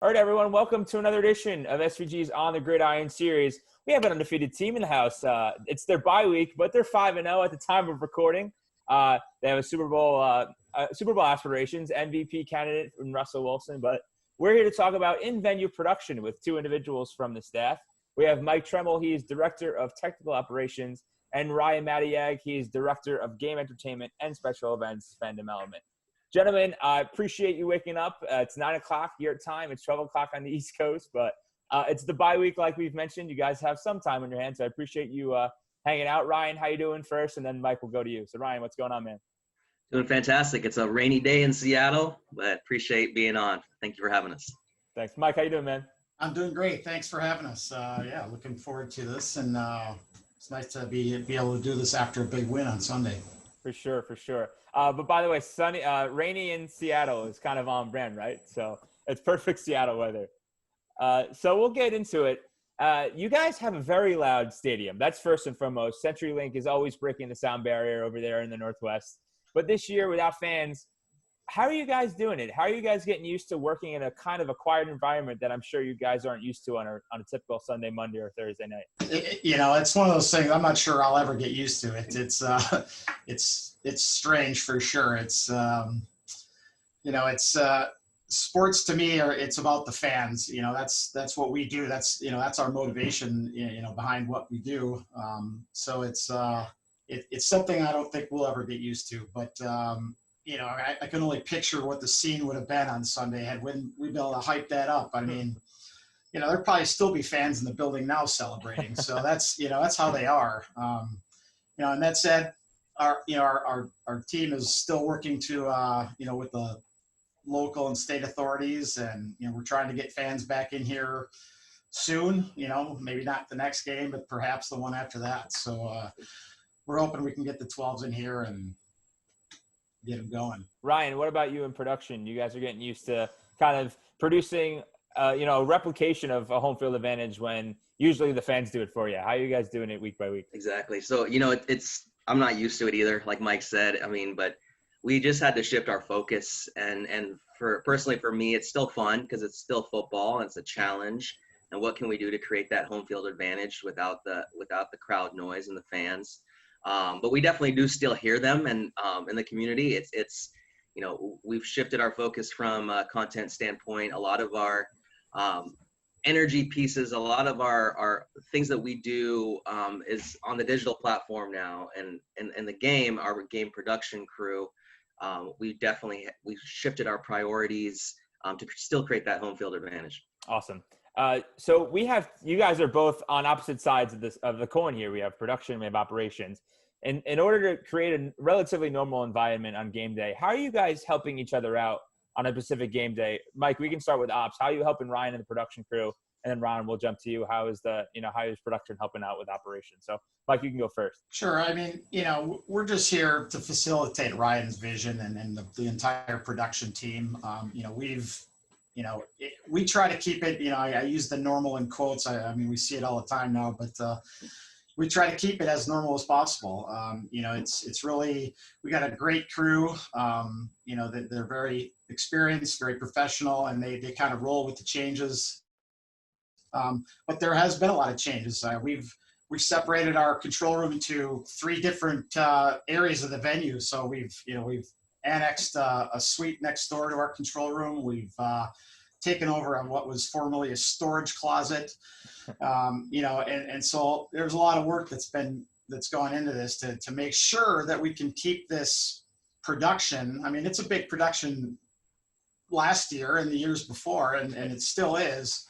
All right, everyone, welcome to another edition of SVG's On the Gridiron series. We have an undefeated team in the house. It's their bye week, but they're 5-0 at the time of recording. They have a Super Bowl aspirations, MVP candidate in Russell Wilson, but we're here to talk about in-venue production with two individuals from the staff. We have Mike Tremel, he is Director of Technical Operations, and Ryan Madayag, he is Director of Game Entertainment and Special Events Fandom Element. Gentlemen, I appreciate you waking up. It's 9 o'clock your time. It's 12 o'clock on the East Coast, but it's the bye week like we've mentioned. You guys have some time on your hands, so I appreciate you hanging out. Ryan, how you doing first? And then Mike will go to you. So, Ryan, what's going on, man? Doing fantastic. It's a rainy day in Seattle, but appreciate being on. Thank you for having us. Thanks. Mike, how you doing, man? I'm doing great. Thanks for having us. Yeah, looking forward to this. And it's nice to be able to do this after a big win on Sunday. For sure, for sure. But by the way, rainy in Seattle is kind of on brand, right? So it's perfect Seattle weather. So we'll get into it. You guys have a very loud stadium. That's first and foremost. CenturyLink is always breaking the sound barrier over there in the Northwest. But this year, without fans, how are you guys doing it? How are you guys getting used to working in a kind of a quiet environment that I'm sure you guys aren't used to on a typical Sunday, Monday, or Thursday night? It's one of those things. I'm not sure I'll ever get used to it. It's strange for sure. It's sports to me. It's about the fans. That's what we do. That's our motivation. Behind what we do. So it's something I don't think we'll ever get used to. But I can only picture what the scene would have been on Sunday had we been able to hype that up. I mean, there'd probably still be fans in the building now celebrating. So that's how they are. And that said, our team is still working to, with the local and state authorities, and, we're trying to get fans back in here soon, maybe not the next game, but perhaps the one after that. So we're hoping we can get the 12s in here and get them going. Ryan, what about you in production? You guys are getting used to kind of producing, a replication of a home field advantage when usually the fans do it for you. How are you guys doing it week by week? Exactly. So, I'm not used to it either, like Mike said. But we just had to shift our focus. And personally for me, it's still fun because it's still football and it's a challenge. And what can we do to create that home field advantage without the crowd noise and the fans? But we definitely do still hear them, and in the community, we've shifted our focus from a content standpoint. A lot of our energy pieces, a lot of our things that we do is on the digital platform now, and the game, our game production crew, we shifted our priorities to still create that home field advantage. Awesome. So you guys are both on opposite sides of the coin here. We have production, we have operations. And in order to create a relatively normal environment on game day, how are you guys helping each other out on a specific game day? Mike, we can start with ops. How are you helping Ryan and the production crew? And then Ron, we'll jump to you. How is production helping out with operations? So Mike, you can go first. Sure. We're just here to facilitate Ryan's vision and the entire production team. We try to keep it, I use the normal in quotes. We see it all the time now, but we try to keep it as normal as possible. It's really, we got a great crew, they're very experienced, very professional, and they kind of roll with the changes. But there has been a lot of changes. We've separated our control room into 3 different areas of the venue. So we've annexed a suite next door to our control room. We've taken over on what was formerly a storage closet, and so there's a lot of work that's gone into this to make sure that we can keep this production. It's a big production last year and the years before, and it still is.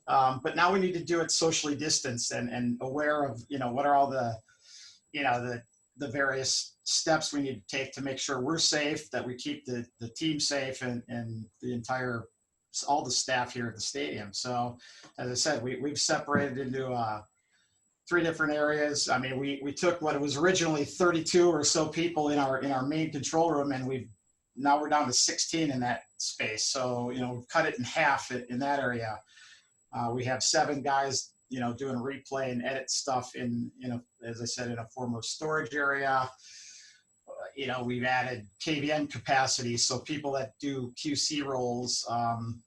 But now we need to do it socially distanced and aware of, what are all the various steps we need to take to make sure we're safe, that we keep the team safe and all the staff here at the stadium. So as I said, we've separated into 3 different areas. We took what it was originally 32 or so people in our main control room, and now we're down to 16 in that space. So, we've cut it in half in that area. We have 7 guys, doing replay and edit stuff as I said, in a former storage area. we've added KVN capacity, so people that do QC roles,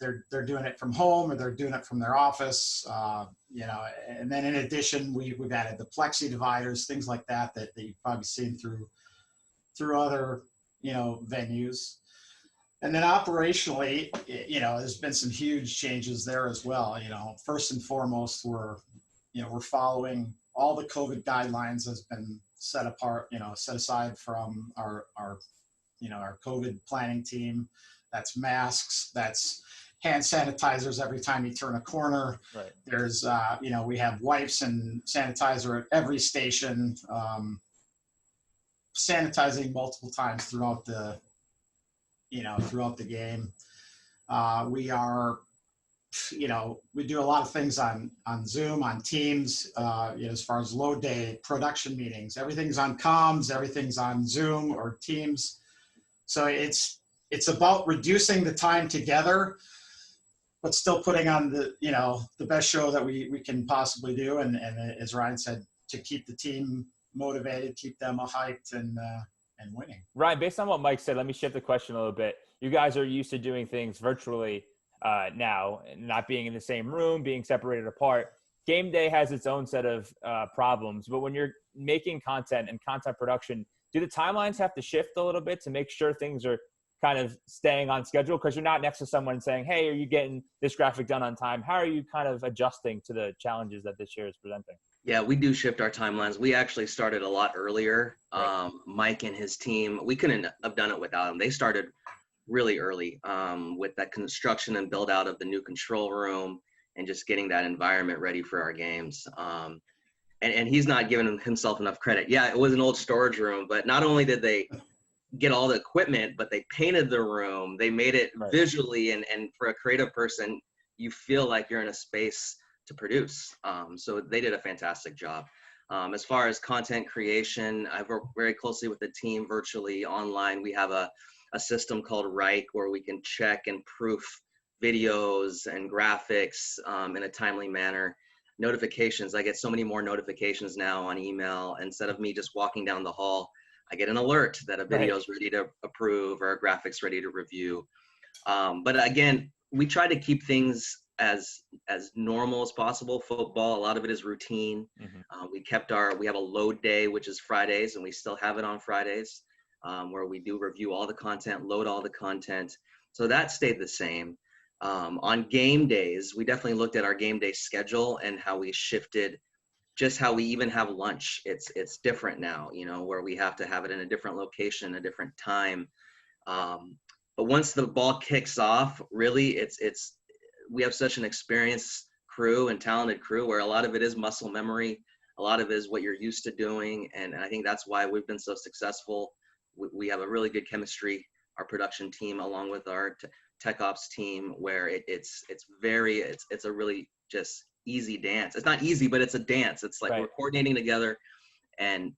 they're doing it from home or they're doing it from their office. And then in addition, we've added the plexi dividers, things like that you've probably seen through other venues. And then operationally, there's been some huge changes there as well. First and foremost, we're following all the COVID guidelines has been set aside from our COVID planning team. That's masks, that's hand sanitizers every time you turn a corner. Right. There's, we have wipes and sanitizer at every station, sanitizing multiple times throughout the game. We are, we do a lot of things on Zoom, on Teams, as far as load day, production meetings, everything's on comms, everything's on Zoom or Teams. So it's about reducing the time together, but still putting on the best show that we can possibly do. And as Ryan said, to keep the team motivated, keep them hyped and winning. Ryan, based on what Mike said, let me shift the question a little bit. You guys are used to doing things virtually now, not being in the same room, being separated apart. Game day has its own set of problems, but when you're making content and content production, do the timelines have to shift a little bit to make sure things are kind of staying on schedule? Because you're not next to someone saying, hey, are you getting this graphic done on time? How are you kind of adjusting to the challenges that this year is presenting? Yeah, we do shift our timelines. We actually started a lot earlier. Right. Mike and his team, we couldn't have done it without them. They started really early with that construction and build out of the new control room and just getting that environment ready for our games. And he's not giving himself enough credit. Yeah, it was an old storage room, but not only did they get all the equipment, but they painted the room. They made it Right. visually, and for a creative person, you feel like you're in a space to produce. So they did a fantastic job. As far as content creation, I've worked very closely with the team virtually online. We have a system called Reich where we can check and proof videos and graphics in a timely manner. Notifications, I get so many more notifications now on email. Instead of me just walking down the hall, I get an alert that a video is ready to approve or a graphics ready to review. But again, we try to keep things as normal as possible. Football, a lot of it is routine. Mm-hmm. We have a load day, which is Fridays, and we still have it on Fridays, where we do review all the content, load all the content. So that stayed the same. On game days, we definitely looked at our game day schedule and how we shifted just how we even have lunch. It's different now, where we have to have it in a different location, a different time. But once the ball kicks off, really we have such an experienced crew and talented crew where a lot of it is muscle memory. A lot of it is what you're used to doing. And I think that's why we've been so successful. We have a really good chemistry, our production team, along with our tech ops team, where it's a really just easy dance. It's not easy, but it's a dance. It's like we're coordinating together. And,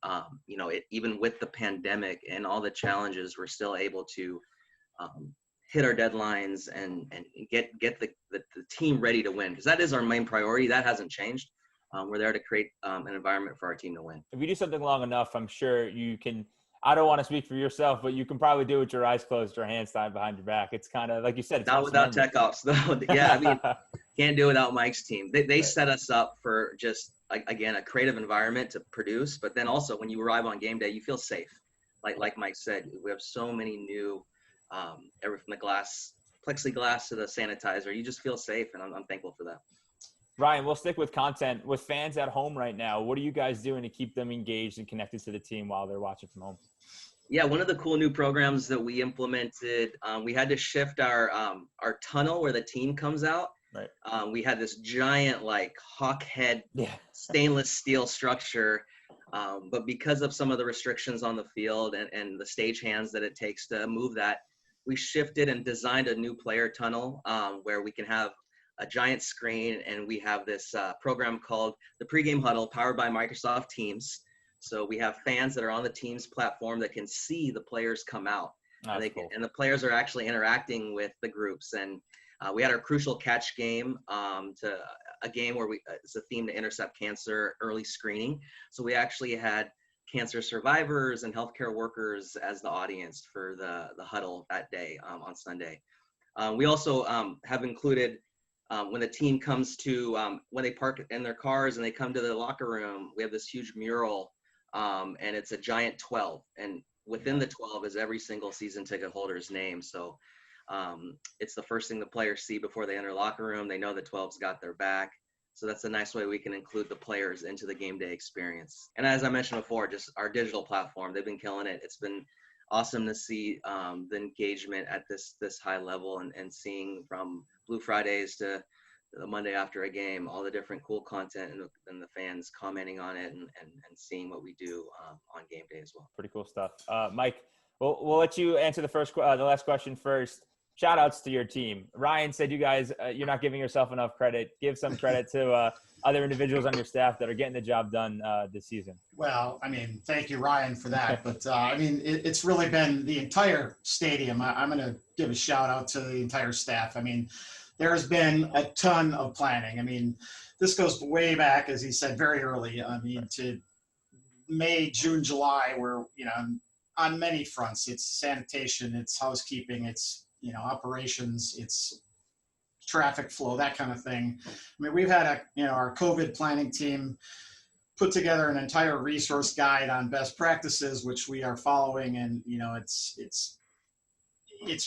even with the pandemic and all the challenges, we're still able to hit our deadlines and get the team ready to win, because that is our main priority. That hasn't changed. We're there to create an environment for our team to win. If you do something long enough, I'm sure you can. I don't want to speak for yourself, but you can probably do it with your eyes closed or hands tied behind your back. It's kind of like you said. It's not without tech ops, though. Yeah, I mean, can't do it without Mike's team. They set us up for just, again, a creative environment to produce. But then also when you arrive on game day, you feel safe. Like Mike said, we have so many new, everything from the plexiglass to the sanitizer. You just feel safe, and I'm thankful for that. Ryan, we'll stick with content. With fans at home right now, what are you guys doing to keep them engaged and connected to the team while they're watching from home? Yeah, one of the cool new programs that we implemented, we had to shift our tunnel where the team comes out. Right. We had this giant hawk head stainless steel structure, but because of some of the restrictions on the field and the stage hands that it takes to move that, we shifted and designed a new player tunnel where we can have a giant screen, and we have this program called the Pregame Huddle, powered by Microsoft Teams. So we have fans that are on the Teams platform that can see the players come out, and the players are actually interacting with the groups. And we had our crucial catch game, to a game where it's a theme to intercept cancer early screening. So we actually had cancer survivors and healthcare workers as the audience for the huddle that day on Sunday. We also have included when the team comes to, when they park in their cars and they come to the locker room, we have this huge mural, and it's a giant 12. And within the 12 is every single season ticket holder's name. So it's the first thing the players see before they enter the locker room. They know the 12's got their back. So that's a nice way we can include the players into the game day experience. And as I mentioned before, just our digital platform, they've been killing it. It's been awesome to see the engagement at this high level, and seeing from Blue Fridays to the Monday after a game, all the different cool content and the fans commenting on it and seeing what we do on game day as well. Pretty cool stuff. Mike, we'll let you answer the last question first. Shout outs to your team. Ryan said you guys, you're not giving yourself enough credit. Give some credit to other individuals on your staff that are getting the job done this season. Well, I mean, thank you, Ryan, for that. But I mean, it's really been the entire stadium. I'm going to give a shout out to the entire staff. I mean, there has been a ton of planning. I mean, this goes way back, as he said, very early. I mean, to May, June, July, where, you know, on many fronts, it's sanitation, it's housekeeping, it's, you know, operations, it's traffic flow, that kind of thing. I mean, we've had our COVID planning team put together an entire resource guide on best practices, which we are following. And, you know, it's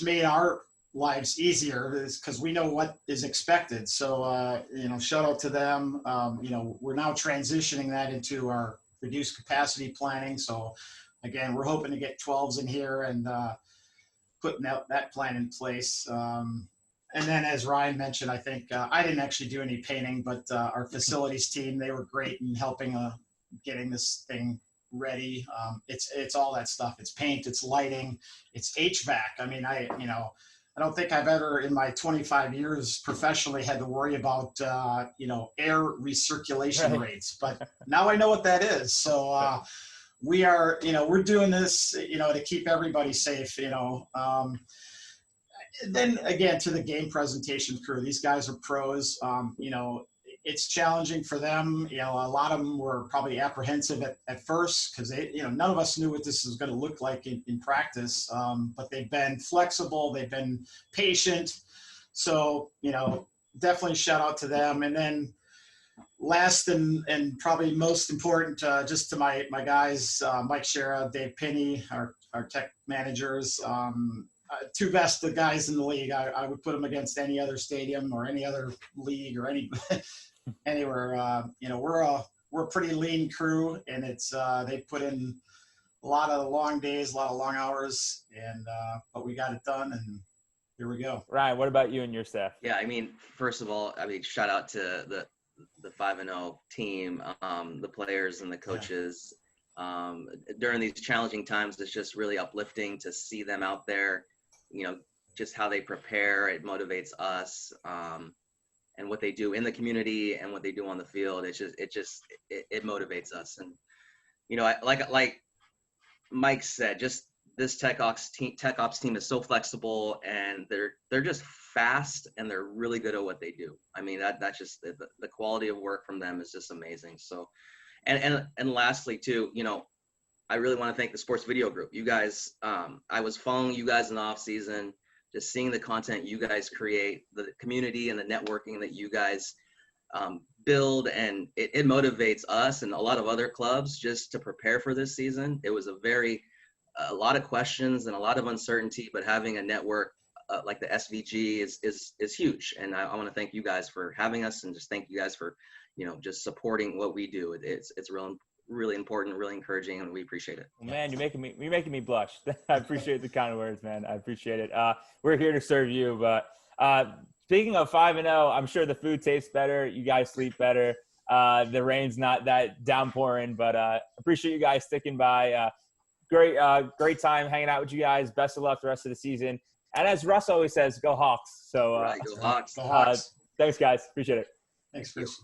made our lives easier because we know what is expected. So, you know, shout out to them. You know, we're now transitioning that into our reduced capacity planning. So again, we're hoping to get 12s in here and, putting out that plan in place. And then, as Ryan mentioned, I think I didn't actually do any painting, but our facilities team, they were great in helping getting this thing ready. It's all that stuff. It's paint, it's lighting, it's HVAC. I mean, I don't think I've ever in my 25 years professionally had to worry about, air recirculation rates, but now I know what that is. So, we are, we're doing this, to keep everybody safe, then again, to the game presentation crew, these guys are pros. It's challenging for them. A lot of them were probably apprehensive at first because none of us knew what this was going to look like in practice. But they've been flexible. They've been patient. So, definitely shout out to them. And then last and probably most important, just to my guys, Mike Shera, Dave Pinney, our tech managers, two best the guys in the league. I would put them against any other stadium or any other league or anywhere. We're a pretty lean crew, and it's they put in a lot of long days, a lot of long hours, and but we got it done, and here we go. Ryan, what about you and your staff? Yeah, I mean, first of all, shout out to the 5-0 team, the players and the coaches. During these challenging times, it's just really uplifting to see them out there, just how they prepare. It motivates us, and what they do in the community and what they do on the field. It motivates us. And, like Mike said, just this tech ops team is so flexible, and they're just fast, and they're really good at what they do. I mean, that's just the quality of work from them is just amazing. So, and lastly too, I really want to thank the sports video group. You guys, I was following you guys in the off season, just seeing the content you guys create, the community and the networking that you guys build, and it motivates us and a lot of other clubs just to prepare for this season. It was a lot of questions and a lot of uncertainty, but having a network like the SVG is huge. And I want to thank you guys for having us, and just thank you guys for, just supporting what we do. It's really important, really encouraging, and we appreciate it. Man, you're making me blush. I appreciate the kind words, man. I appreciate it. We're here to serve you. But speaking of 5-0, I'm sure the food tastes better. You guys sleep better. The rain's not that downpouring, but appreciate you guys sticking by. Great time hanging out with you guys. Best of luck the rest of the season. And as Russ always says, go Hawks. So go Hawks. Thanks, guys. Appreciate it. Thanks, Chris.